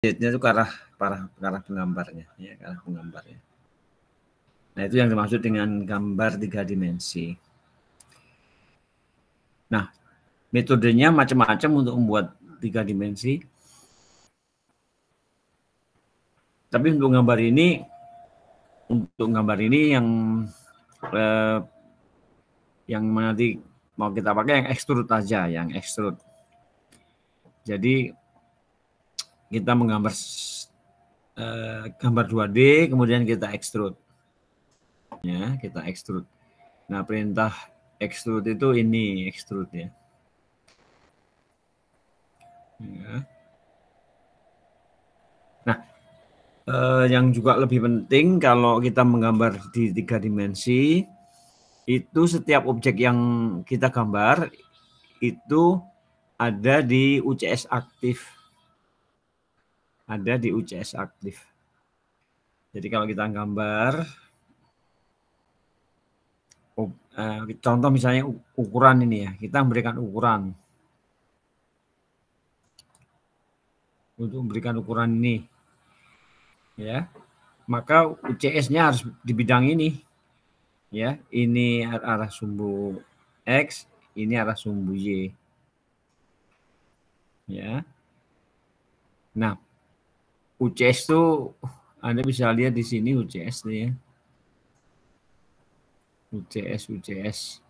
Z-nya itu ke arah penggambarnya, ya, ke arah penggambarnya. Nah, itu yang dimaksud dengan gambar 3 dimensi. Nah, metodenya macam-macam untuk membuat 3 dimensi. Tapi untuk gambar ini yang nanti mau kita pakai yang extrude aja, yang extrude. Jadi kita menggambar gambar 2D, kemudian kita extrude. Ya, kita extrude. Nah, perintah extrude itu ini extrude ya. Nah, yang juga lebih penting kalau kita menggambar di 3 dimensi, itu setiap objek yang kita gambar itu ada di UCS aktif. Ada di UCS aktif. Jadi kalau kita gambar, contoh misalnya ukuran ini ya, kita memberikan ukuran. Untuk memberikan ukuran ini, ya, maka UCS-nya harus di bidang ini, ya. Ini arah sumbu X, ini arah sumbu Y, ya. Nah, UCS itu Anda bisa lihat di sini UCS nih ya. UCS,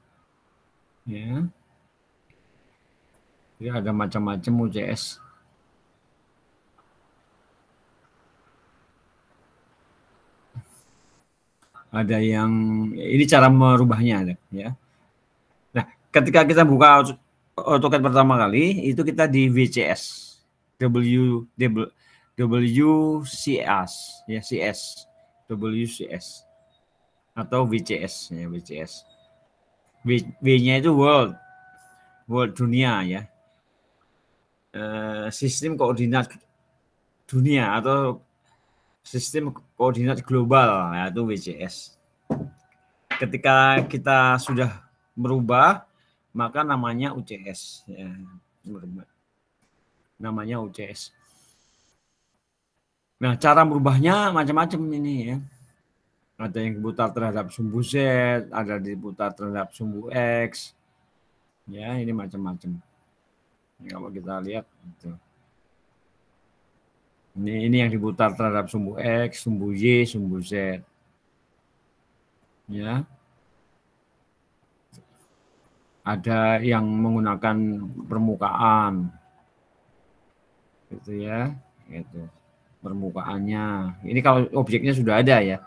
ya. Jadi ada macam-macam UCS. Ada yang ini cara merubahnya, ya. Nah, ketika kita buka AutoCAD pertama kali itu kita di WCS, WCS, ya, CS, WCS atau WCS, ya, WCS. W-nya itu world dunia, ya. Sistem koordinat dunia atau sistem koordinat global, yaitu WCS. Ketika kita sudah merubah, maka namanya UCS, ya. Namanya UCS. Nah, cara merubahnya macam-macam ini ya. Ada yang diputar terhadap sumbu Z, ada diputar terhadap sumbu X. Ya, ini macam-macam. Kalau kita lihat gitu. Ini yang diputar terhadap sumbu X, sumbu Y, sumbu Z. Ya. Ada yang menggunakan permukaan. Gitu ya. Gitu. Permukaannya. Ini kalau objeknya sudah ada ya.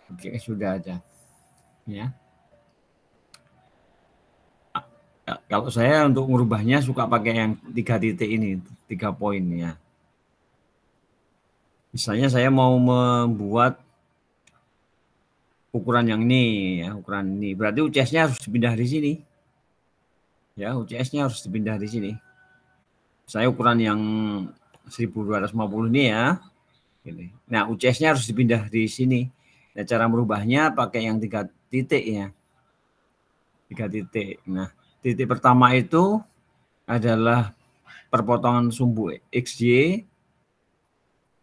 Objeknya sudah ada. Ya. Kalau saya untuk merubahnya suka pakai yang 3 titik ini, 3 poin ya. Misalnya saya mau membuat ukuran yang ini ya, ukuran ini. Berarti UCS-nya harus dipindah di sini. Ya, UCS-nya harus dipindah di sini. Saya ukuran yang 1250 ini ya. Nah, UCS-nya harus dipindah di sini. Nah, cara merubahnya pakai yang 3 titik ya. 3 titik. Nah, titik pertama itu adalah perpotongan sumbu XY.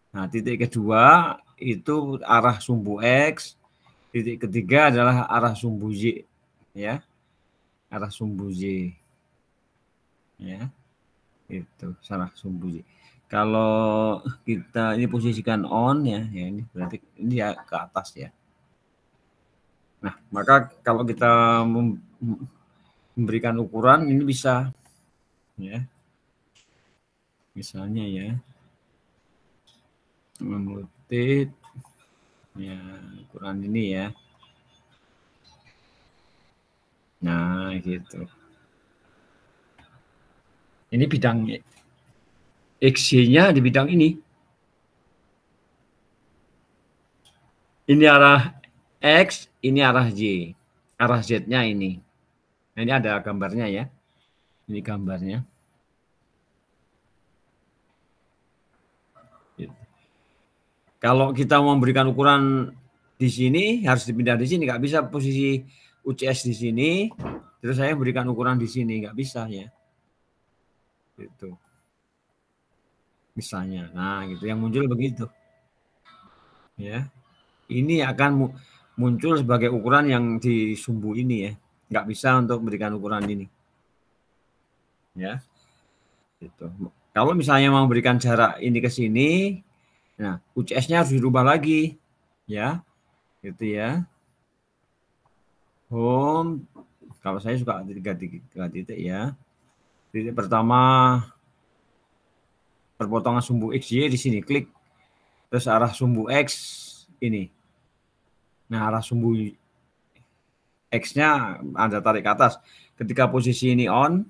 Nah, titik kedua itu arah sumbu X. Titik ketiga adalah arah sumbu Y, ya. Arah sumbu Y. Ya. Itu arah sumbu Y. Kalau kita ini posisikan on ya, ini berarti ini ya ke atas ya. Nah, maka kalau kita memberikan ukuran ini bisa ya. Misalnya ya. Memutit ya, ukuran ini ya. Nah, gitu. Ini bidang XY-nya di bidang ini. Ini arah X, ini arah Y. Arah Z-nya ini. Nah, ini ada gambarnya ya. Ini gambarnya. Kalau kita memberikan ukuran di sini, harus dipindah di sini. Nggak bisa posisi UCS di sini, terus saya berikan ukuran di sini. Nggak bisa ya. Gitu. misalnya. Nah, gitu yang muncul begitu. Ya. Ini akan muncul sebagai ukuran yang di sumbu ini ya. Nggak bisa untuk memberikan ukuran ini. Ya. Gitu. Kalau misalnya mau memberikan jarak ini ke sini, nah UCS-nya harus dirubah lagi. Ya. Gitu ya. Home, kalau saya suka tiga titik ya. Titik pertama perpotongan sumbu XY di sini, klik. Terus arah sumbu X ini. Nah, arah sumbu X-nya Anda tarik ke atas. Ketika posisi ini on,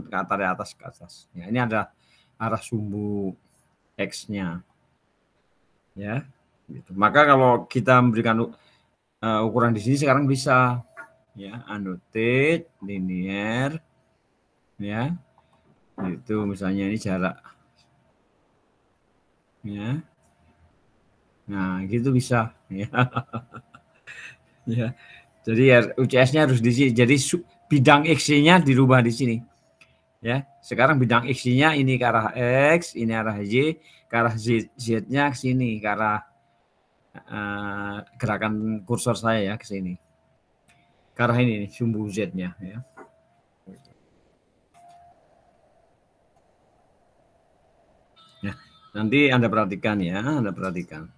tarik atas ke atas. Ya, ini ada arah sumbu X-nya. Ya. Gitu. Maka kalau kita memberikan ukuran di sini sekarang bisa ya, annotate, linear, ya. Itu misalnya ini jarak. Ya. Nah, gitu bisa ya. Ya. Jadi ya, UCS-nya harus di sini. Jadi bidang X-nya dirubah di sini. Ya, sekarang bidang X-nya ini ke arah X, ini arah Y, ke arah Z-nya ke sini, ke arah gerakan kursor saya ya ke sini. Ke arah ini sumbu Z-nya ya. Ya, nanti Anda perhatikan ya, Anda perhatikan.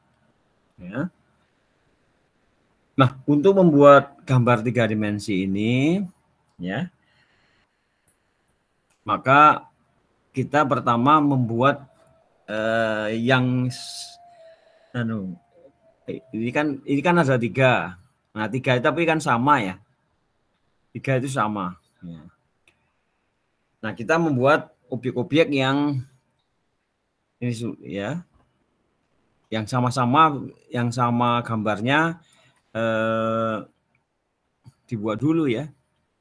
Ya. Nah, untuk membuat gambar 3 dimensi ini ya, maka kita pertama membuat yang ini kan ada 3. Nah, 3 tapi kan sama ya. 3 itu sama. Ya. Nah, kita membuat objek-objek yang ini ya, yang sama gambarnya dibuat dulu ya.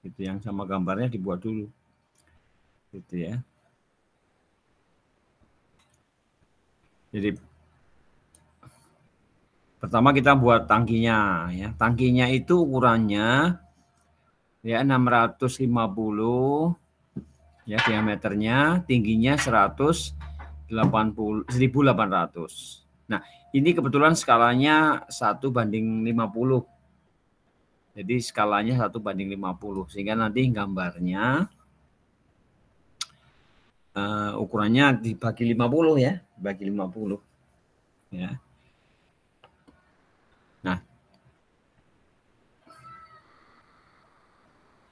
Gitu, yang sama gambarnya dibuat dulu. Gitu ya. Jadi pertama kita buat tangkinya ya. Tangkinya itu ukurannya ya 650 ya diameternya, tingginya 1800. Nah, ini kebetulan skalanya 1:50. Jadi skalanya 1:50 sehingga nanti gambarnya ukurannya dibagi 50 ya, dibagi 50 ya. Nah,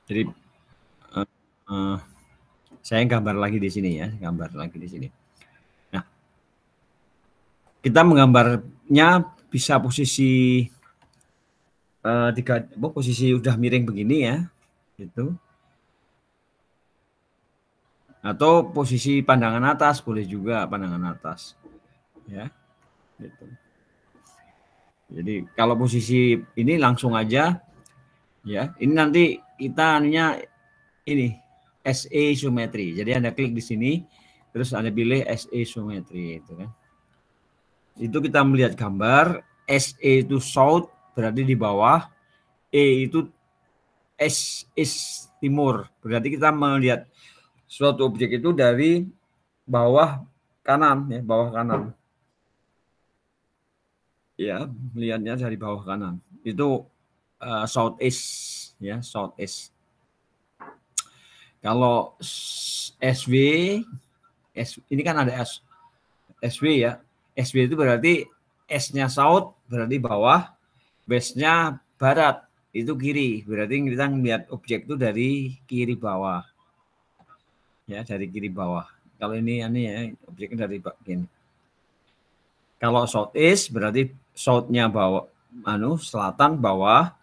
jadi saya gambar lagi di sini ya, gambar lagi di sini. Nah, kita menggambarnya bisa posisi posisi udah miring begini ya, gitu. Atau posisi pandangan atas boleh juga, pandangan atas, ya. Gitu. Jadi kalau posisi ini langsung aja, ya. Ini nanti kita anunya ini SA isometri. Jadi Anda klik di sini, terus Anda pilih SA isometri, itu kan. Itu kita melihat gambar SA itu south berarti di bawah, E itu is timur. Berarti kita melihat suatu objek itu dari bawah kanan ya, bawah kanan. Ya, melihatnya dari bawah kanan. Itu southeast ya, southeast. Kalau SW ini kan ada SW ya. SW itu berarti S-nya south berarti bawah, west-nya barat itu kiri. Berarti kita melihat objek itu dari kiri bawah. Ya, dari kiri bawah. Kalau ini ya, objeknya dari bagian. Kalau southeast berarti south-nya bawah, selatan bawah,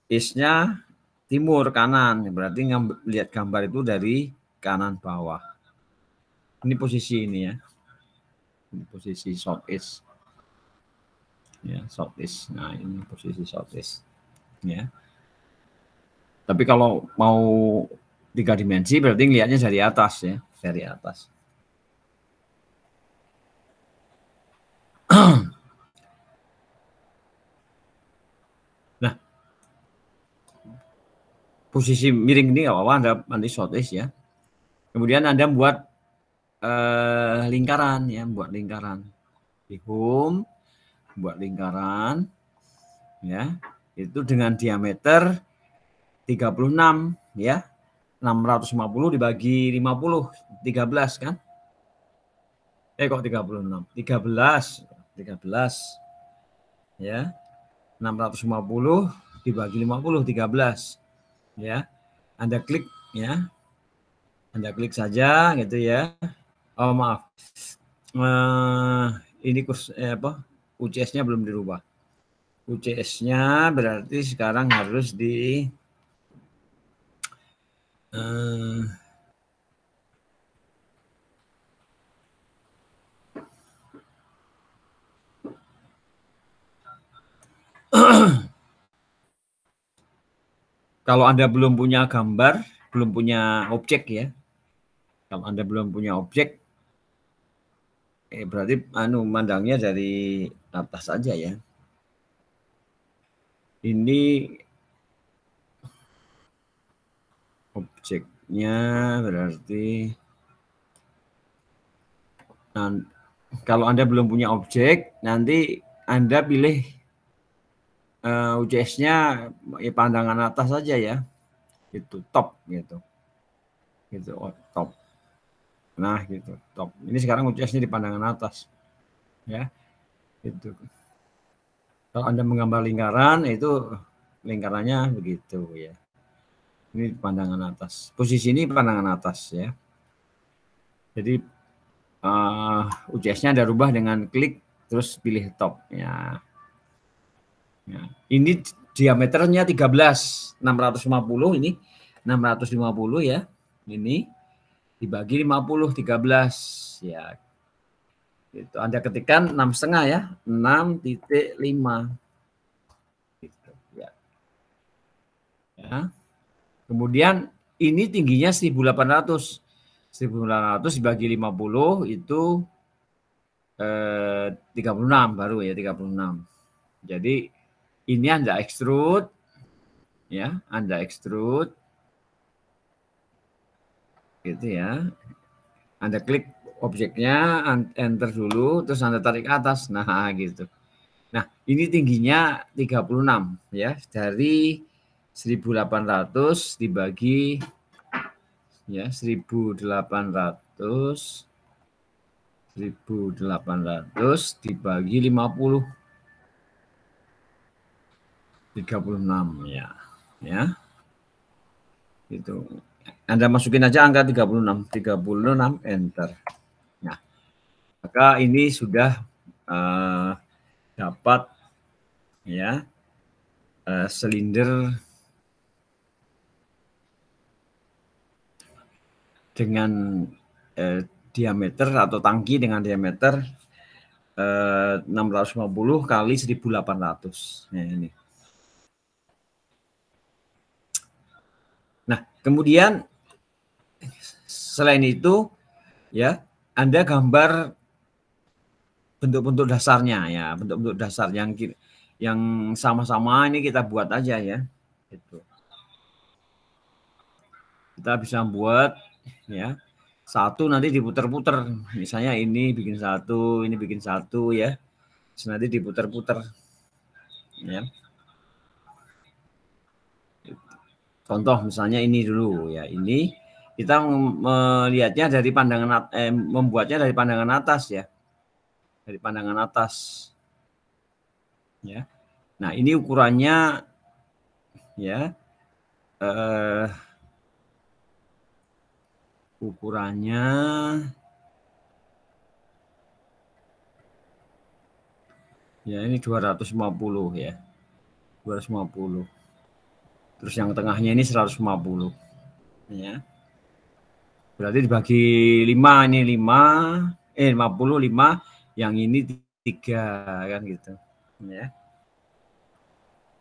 east-nya timur kanan. Berarti lihat gambar itu dari kanan bawah. Ini posisi ini ya. Ini posisi southeast. Ya, southeast. Nah, ini posisi southeast. Ya. Tapi kalau mau 3 dimensi berarti lihatnya dari atas ya, dari atas. Nah, posisi miring ini nggak apa-apa, Anda nanti southeast ya. Kemudian Anda buat lingkaran ya, buat lingkaran. Di home buat lingkaran ya. Itu dengan diameter 36 ya. 650 dibagi 50 13 kan? Kok 36? 13 ya. 650 dibagi 50 13 ya. Anda klik ya. Anda klik saja gitu ya. Oh maaf. Ini UCS-nya belum dirubah. UCS-nya berarti sekarang harus di kalau Anda belum punya gambar, belum punya objek ya. Kalau Anda belum punya objek, berarti mandangnya dari atas saja ya. Ini objeknya berarti kalau Anda belum punya objek, nanti Anda pilih UCS-nya pandangan atas saja ya. Itu top gitu. Gitu top. Nah, gitu, top. Ini sekarang UCS-nya di pandangan atas. Ya. Itu. Kalau Anda menggambar lingkaran, itu lingkarannya begitu ya. Ini pandangan atas. Posisi ini pandangan atas ya. Jadi UCS-nya Anda rubah dengan klik terus pilih top ya. Ya. Ini diameternya 13, 650 ini 650 ya. Ini dibagi 50 13 ya. Itu Anda ketikkan 6,5 ya, 6,5 gitu ya. Ya. Kemudian ini tingginya 1800. 1800 dibagi 50 itu 36 baru ya, 36. Jadi ini Anda extrude ya, Anda extrude gitu ya. Anda klik objeknya, enter dulu, terus Anda tarik ke atas. Nah, gitu. Nah, ini tingginya 36 ya, dari 1800 dibagi ya 1800 dibagi 50 36 ya. Ya. Itu. Anda masukin aja angka 36 enter. Nah, maka ini sudah dapat ya silinder dengan diameter atau tangki dengan diameter 650 kali 1800. Nah, ini. Nah, kemudian selain itu ya, Anda gambar bentuk-bentuk dasarnya ya, bentuk-bentuk dasar yang sama-sama ini kita buat aja ya. Gitu. Kita bisa buat ya. Satu nanti diputer-puter. Misalnya ini bikin satu, ini bikin satu ya. Terus nanti diputer-puter. Ya. Contoh misalnya ini dulu ya. Ini kita melihatnya dari pandangan membuatnya dari pandangan atas ya. Dari pandangan atas. Ya. Nah, ini ukurannya ya ukurannya ya ini 250 ya. 250. Terus yang tengahnya ini 150. Ya. Berarti dibagi 5 ini 55, yang ini 3 kan gitu. Ya.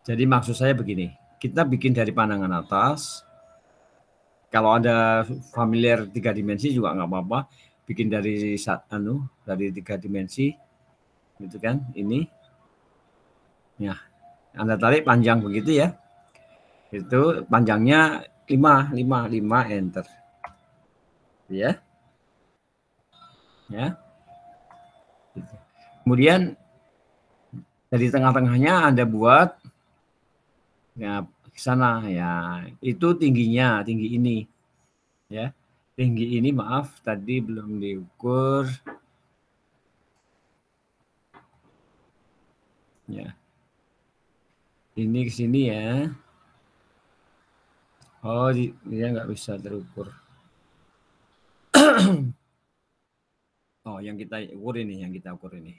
Jadi maksud saya begini, kita bikin dari pandangan atas. Kalau Anda familiar 3 dimensi juga nggak apa-apa, bikin dari 3 dimensi gitu kan, ini. Ya, Anda tarik panjang begitu ya. Itu panjangnya 5 enter. Ya. ya. Kemudian dari tengah-tengahnya Anda buat ya ke sana ya. Itu tingginya, tinggi ini. Ya. Tinggi ini maaf tadi belum diukur. Ya. Ini ke sini ya. Oh, dia nggak bisa terukur. Oh, yang kita ukur ini, yang kita ukur ini.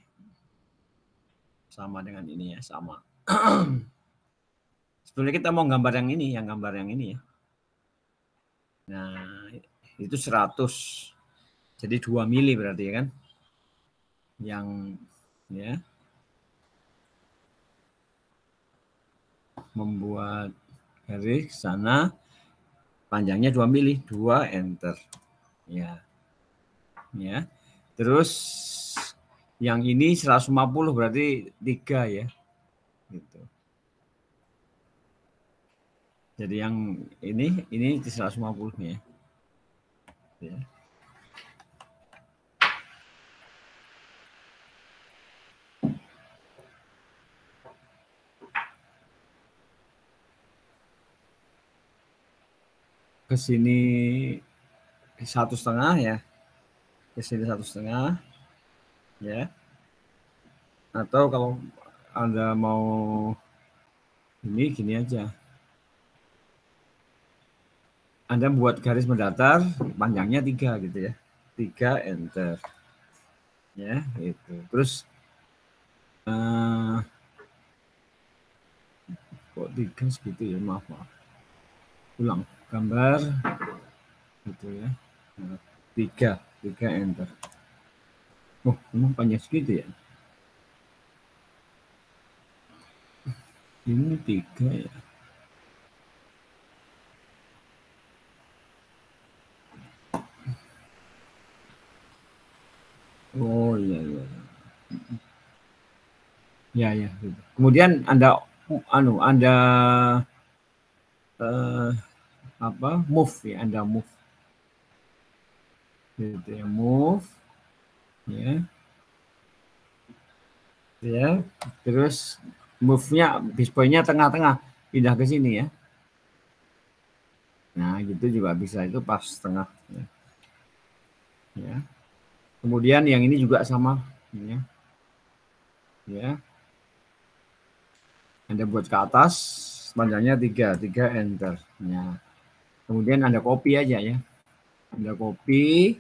Sama dengan ini ya, sama. Sebenarnya kita mau gambar yang ini, gambar yang ini ya. Nah, itu 100. Jadi 2 mili berarti ya kan? Yang ya membuat garis sana panjangnya 2 mili, 2 enter. Ya. Ya. Terus yang ini 150 berarti 3 ya. Gitu. Jadi yang ini 150 ya. Ya. Ke sini 1,5 ya. Ke sini 1,5 ya. Atau kalau Anda mau ini gini aja. Anda buat garis mendatar panjangnya 3 gitu ya. 3 enter. Ya, itu. Terus kok 3 segitu ya, maaf. Ulang gambar gitu ya. Nah, 3 enter. Oh, memang panjang segitu ya. Ini 3 ya. Oh iya. Ya. Gitu. Kemudian Anda move ya, Anda move. Gitu ya, move ya. Ya. Terus move-nya display-nya tengah-tengah, pindah ke sini ya. Nah, gitu juga bisa, itu pas tengah ya. Ya. Kemudian yang ini juga sama ya. Ya. Anda buat ke atas, panjangnya 3 enter. Ya. Kemudian Anda copy aja ya. Anda copy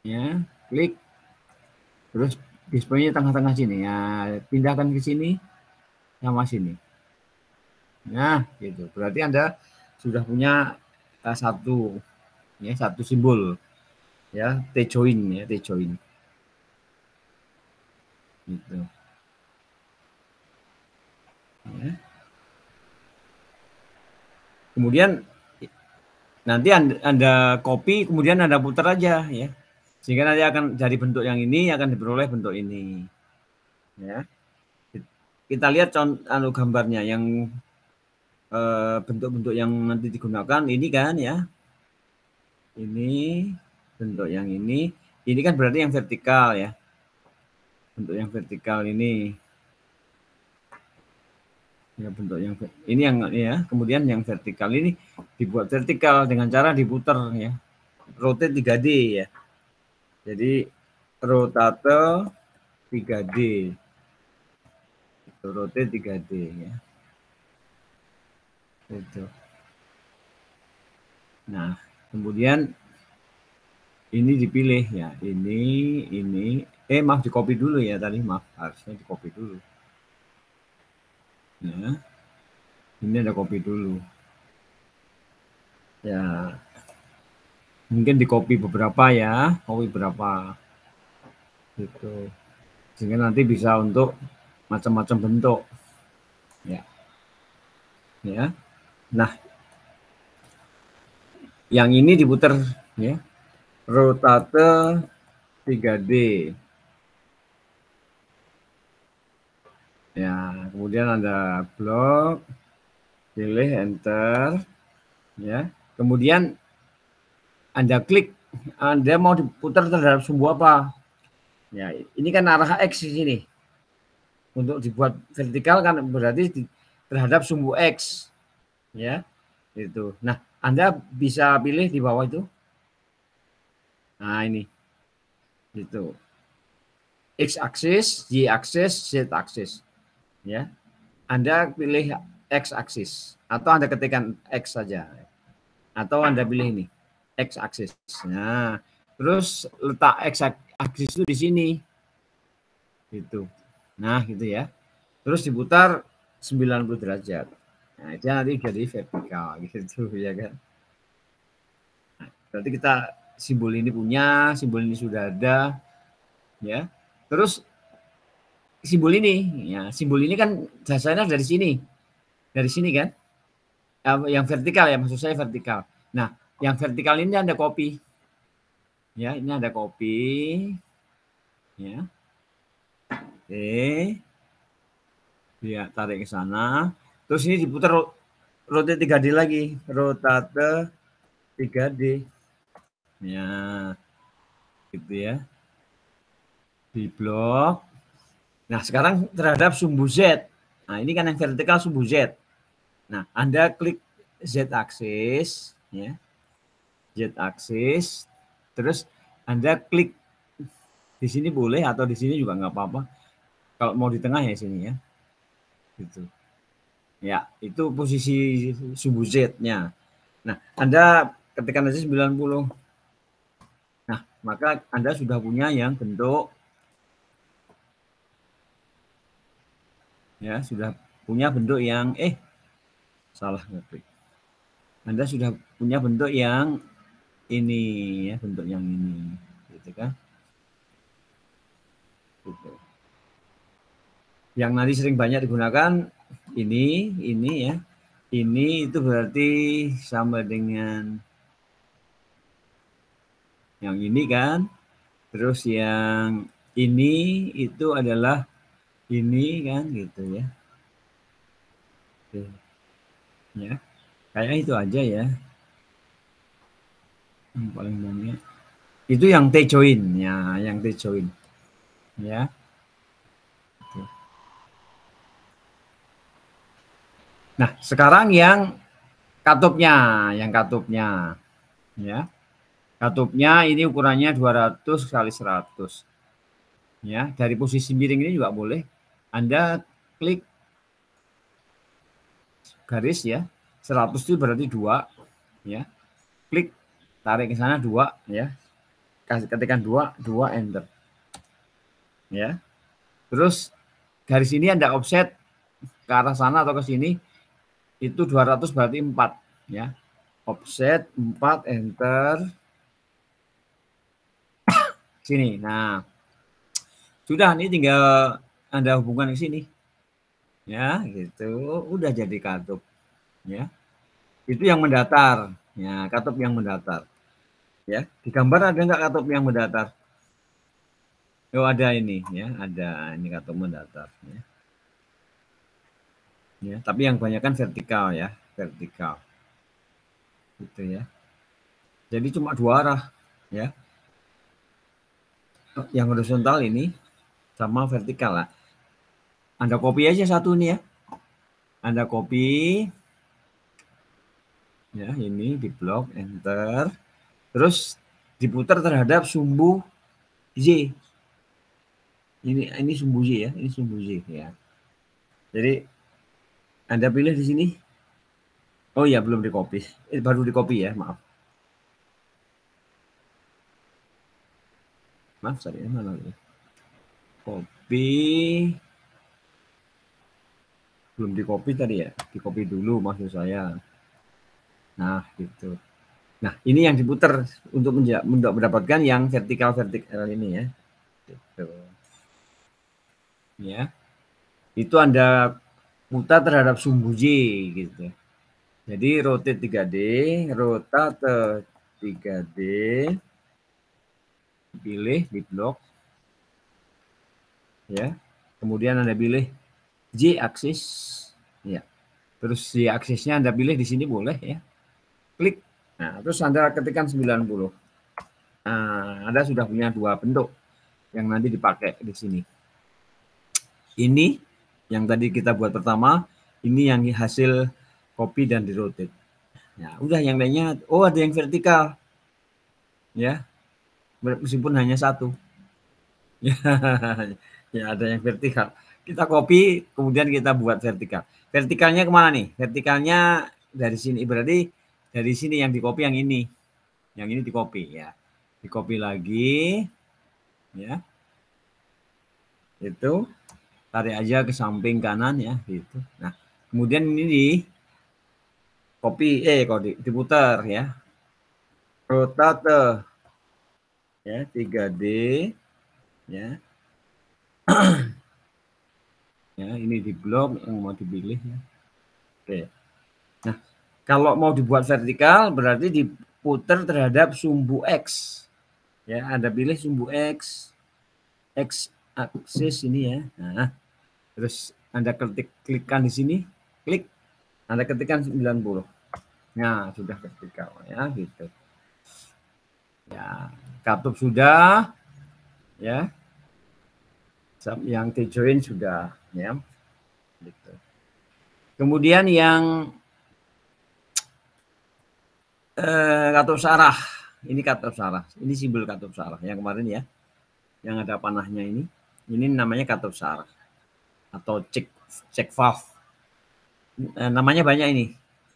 ya, klik. Terus display-nya tengah-tengah sini ya, pindahkan ke sini sama sini. Nah, gitu. Berarti Anda sudah punya satu simbol ya, T-join ya, T-join. Gitu. Ya. Kemudian nanti Anda copy, kemudian Anda putar aja ya. Sehingga nanti akan dari bentuk yang ini akan diperoleh bentuk ini. Ya. Kita lihat contoh gambarnya yang bentuk-bentuk yang nanti digunakan ini kan ya. Ini bentuk yang ini kan berarti yang vertikal ya. Bentuk yang vertikal ini. Ya, bentuk yang ini yang ya, kemudian yang vertikal ini dibuat vertikal dengan cara diputar ya. Rotate 3D ya. Jadi rotate 3D. Rotate 3D ya. Itu. Nah, kemudian ini dipilih ya. Ini maaf, di copy dulu ya tadi, maaf, harusnya di copy dulu. Ya. Ini ada copy dulu. Ya. Mungkin di copy beberapa ya, copy berapa. Gitu. Sehingga nanti bisa untuk macam-macam bentuk. Ya. Ya. Nah, yang ini diputar ya. Rotate 3D. Ya, kemudian Anda blok, pilih enter, ya. Kemudian Anda klik Anda mau diputar terhadap sumbu apa? Ya, ini kan arah X di sini. Untuk dibuat vertikal kan berarti terhadap sumbu X. Ya, itu. Nah, Anda bisa pilih di bawah itu. Nah, ini. Itu. X aksis, Y aksis, Z aksis. Ya. Anda pilih X aksis atau Anda ketikkan X saja. Atau Anda pilih ini, X aksis. Nah, terus letak X aksis itu di sini. Gitu. Nah, gitu ya. Terus diputar 90 derajat. Nah, itu nanti jadi vertikal gitu ya kan. Nah, berarti kita simbol ini punya, simbol ini sudah ada ya. Terus simbol ini, ya simbol ini kan dasarnya dari sini. Dari sini kan. Yang vertikal ya, maksud saya vertikal. Nah, yang vertikal ini Anda copy. Ya, ini ada copy. Ya. Oke. Ya, tarik ke sana. Terus ini diputar rotate 3D lagi. Rotate 3D. Ya. Gitu ya. Di blok. Nah, sekarang terhadap sumbu Z. Nah, ini kan yang vertikal sumbu Z. Nah, Anda klik Z aksis, ya. Z aksis. Terus Anda klik di sini boleh atau di sini juga nggak apa-apa. Kalau mau di tengah ya sini ya. Gitu. Ya, itu posisi sumbu Z-nya. Nah, Anda ketikkan aja 90. Nah, maka Anda sudah punya yang bentuk ya, sudah punya bentuk yang salah ngeklik. Anda sudah punya bentuk yang ini ya, bentuk yang ini gitu kan. Gitu. Yang nanti sering banyak digunakan ini ya. Ini itu berarti sama dengan yang ini kan. Terus yang ini itu adalah ini kan gitu ya. Oke. Ya. Kayak itu aja ya. Yang paling banyak. Itu yang T join ya, yang T join. Ya. Nah, sekarang yang katupnya, ya. Katupnya ini ukurannya 200 kali 100. Ya, dari posisi miring ini juga boleh. Anda klik garis ya. 100 itu berarti 2 ya. Klik tarik ke sana 2 ya. Ketikkan 2 enter. Ya. Terus garis ini Anda offset ke arah sana atau ke sini itu 200 berarti 4 ya. Offset 4 enter. Sini. Nah, sudah ini tinggal Anda hubungkan ke sini. Ya, gitu. Udah jadi katup. Ya. Itu yang mendatar. Ya, katup yang mendatar. Ya, di gambar ada nggak katup yang mendatar? Oh, ada ini ya, ada ini katup mendatar ya. Ya, tapi yang banyak kan vertikal ya, vertikal. Gitu ya. Jadi cuma 2 arah ya. Yang horizontal ini sama vertikal lah. Anda copy aja satu nih ya. Anda copy ya, ini di blok enter. Terus diputar terhadap sumbu Z. Ini sumbu Z ya, ini sumbu Z ya. Jadi Anda pilih di sini. Oh iya, belum di copy. Baru di copy ya, maaf. Maaf, sorry, mana ya? Copy. Belum di copy tadi ya, di copy dulu maksud saya. Nah, gitu. Nah, ini yang diputar untuk mendapatkan yang vertikal ini ya. Gitu. Ya. Itu Anda putar terhadap sumbu J gitu. Jadi rotate 3D, rotate 3D, pilih di blok. Ya. Kemudian Anda pilih J aksis. Ya. Terus Y aksisnya Anda pilih di sini boleh ya. Klik. Nah, terus Anda ketikkan 90. Nah, Anda sudah punya dua bentuk yang nanti dipakai di sini. Ini yang tadi kita buat pertama, ini yang hasil copy dan di rotate. Ya, udah yang lainnya, oh ada yang vertikal. Ya, meskipun hanya satu. Ya, ya ada yang vertikal. Kita copy, kemudian kita buat vertikal. Vertikalnya kemana nih? Vertikalnya dari sini. Berarti dari sini yang di copy yang ini. Yang ini di copy ya. Di copy lagi. Ya. Itu. Tarik aja ke samping kanan ya. Gitu. Nah, kemudian ini di copy. Kok diputar ya. Rotate. Ya, 3D. Ya. Ya, ini di blok yang mau dipilih ya. Oke. Nah, kalau mau dibuat vertikal berarti diputar terhadap sumbu X. Ya, Anda pilih sumbu X aksis ini ya. Nah, terus Anda klikkan di sini, klik, Anda ketikkan 90. Nah, sudah vertikal ya gitu. Ya, katup sudah ya. Yang T-join sudah ya. Gitu. Kemudian yang katup sarah. Ini katup sarah. Ini simbol katup sarah yang kemarin ya. Yang ada panahnya ini. Ini namanya katup sarah atau check valve. Namanya banyak ini.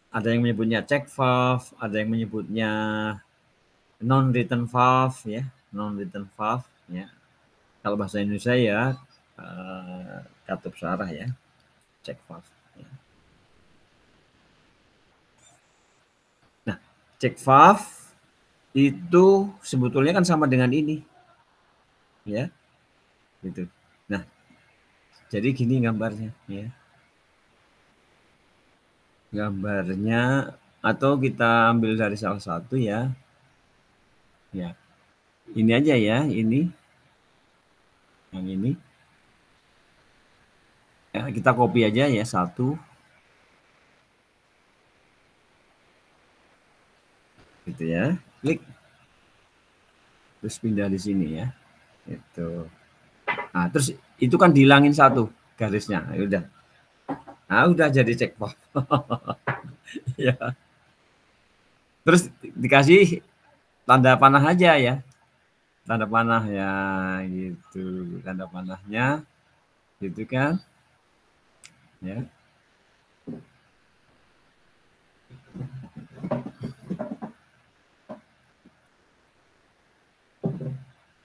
Ada yang menyebutnya check valve, ada yang menyebutnya non return valve ya, non return valve ya. Kalau bahasa Indonesia ya katup sarah ya, check valve. Ya. Nah, check valve itu sebetulnya kan sama dengan ini, ya, gitu. Nah, jadi gini gambarnya, ya. Gambarnya atau kita ambil dari salah satu ya, ya. Ini aja ya, ini, yang ini. Ya, kita copy aja ya satu. Gitu ya, klik. Terus pindah di sini ya. Itu. Nah, terus itu kan dihilangin satu garisnya. Ya udah. Nah, udah jadi check valve. Ya. Terus dikasih tanda panah aja ya. Tanda panah ya gitu. Tanda panahnya gitu kan. Ya.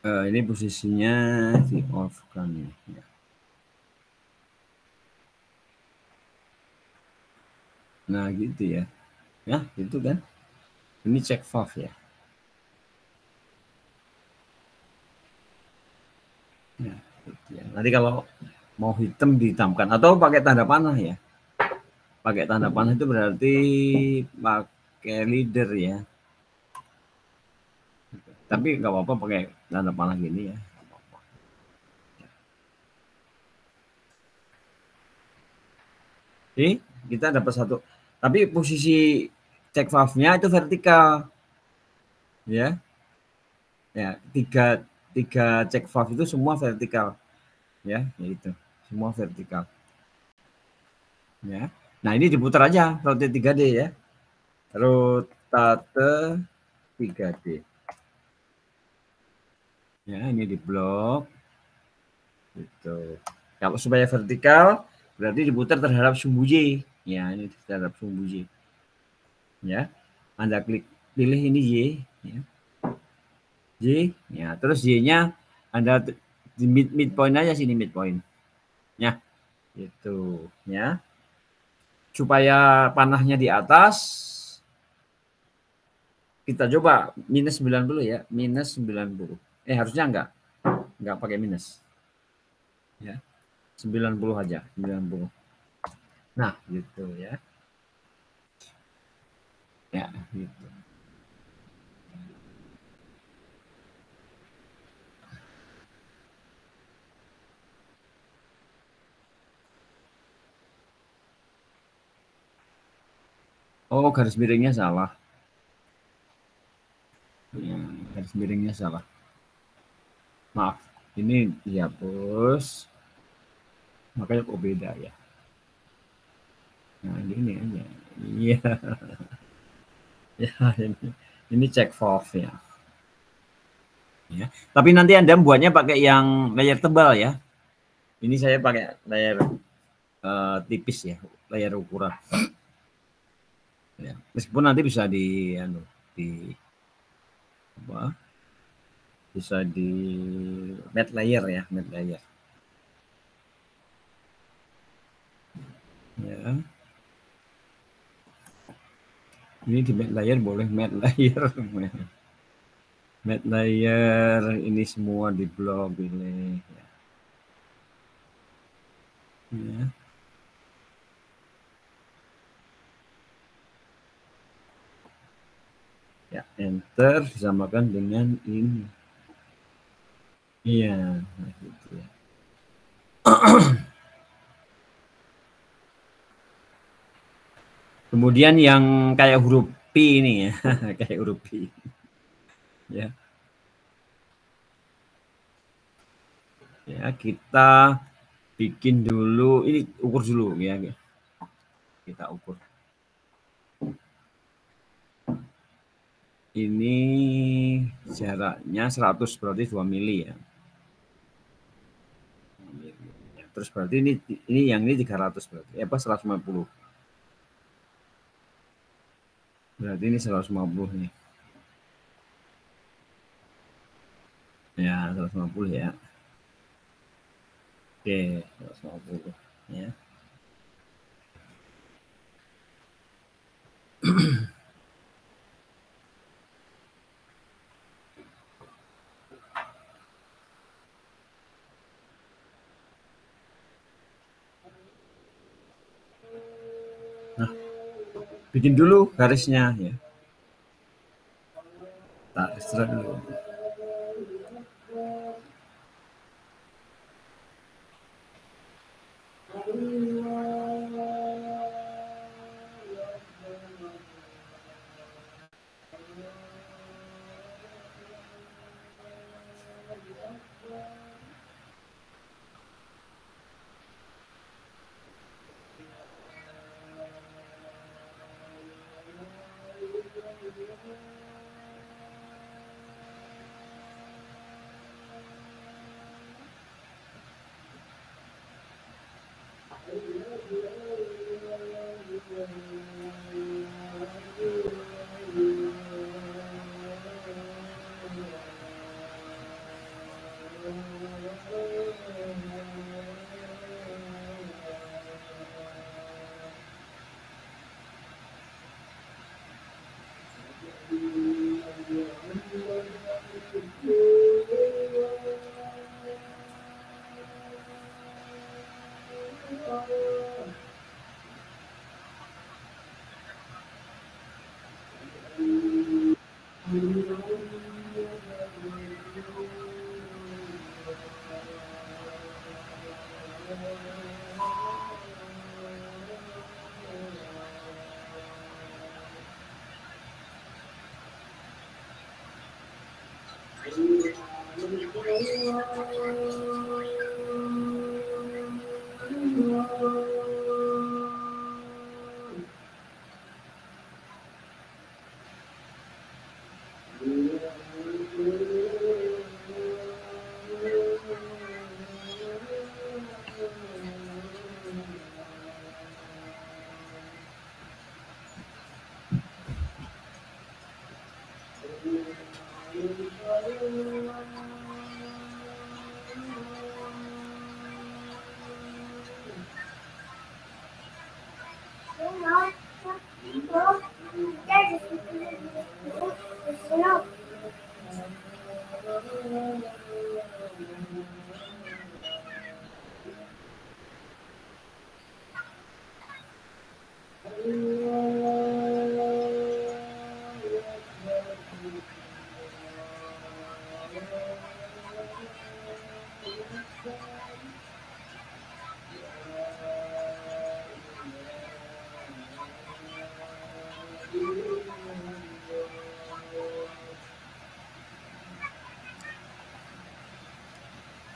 Ini posisinya di off kan ya. Nah, gitu ya. Ya, gitu kan. Ini check valve ya. Ya, gitu ya. Nanti kalau mau hitam dihitamkan atau pakai tanda panah ya. Pakai tanda panah itu berarti pakai leader ya. Tapi nggak apa-apa pakai tanda panah gini ya. Jadi kita dapat satu. Tapi posisi check valve-nya itu vertikal. Ya. Ya, tiga check valve itu semua vertikal. Ya, itu. Semua vertikal. Ya. Nah, ini diputar aja rotate 3D ya. Rotate 3D. Ya, ini di blok. Gitu. Kalau supaya vertikal berarti diputar terhadap sumbu Y. Ya, ini terhadap sumbu Y. Ya. Anda klik pilih ini Y, ya. Y, ya, terus Y-nya Anda di midpoint aja sini midpoint. Ya, itu, ya. Supaya panahnya di atas, kita coba minus 90 ya, minus 90. Harusnya enggak pakai minus. Ya. 90 aja, 90. Nah, gitu ya. Ya, gitu. Oh, garis miringnya salah. Ya, garis miringnya salah. Maaf, ini dihapus. Makanya kok beda ya. Nah, ini aja. Iya. Ya, ini cek FOV ya. Ya. Tapi nanti Anda buatnya pakai yang layar tebal ya. Ini saya pakai layar tipis ya, layar ukuran. Ya. Meskipun nanti bisa bisa di matte layer ya, matte layer. Ya. Ini di matte layer boleh matte layer. Matte layer ini semua di blok ini. Ya. Ya, enter disamakan dengan ini. Iya, nah gitu ya. Kemudian yang kayak huruf P ini ya, kayak huruf P. Ya. Ya, kita bikin dulu, ini ukur dulu ya. Kita ukur. Ini jaraknya 100 berarti 2 mili ya. Terus berarti ini yang ini 300 berarti. Apa 150. Berarti ini 150 nih. Ya, 150 ya. Oke, 150 ya. Nah, bikin dulu garisnya ya. Tak istirahat dulu.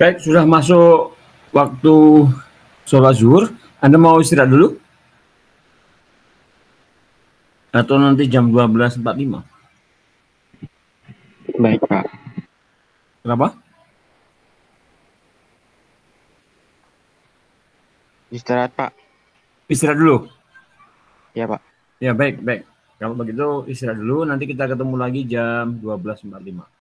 Baik, sudah masuk waktu sholat zuhur. Anda mau istirahat dulu? Atau nanti jam 12.45? Baik, Pak. Kenapa? Istirahat, Pak. Istirahat dulu. Ya, Pak. Ya, baik, baik. Kalau begitu istirahat dulu, nanti kita ketemu lagi jam 12.45.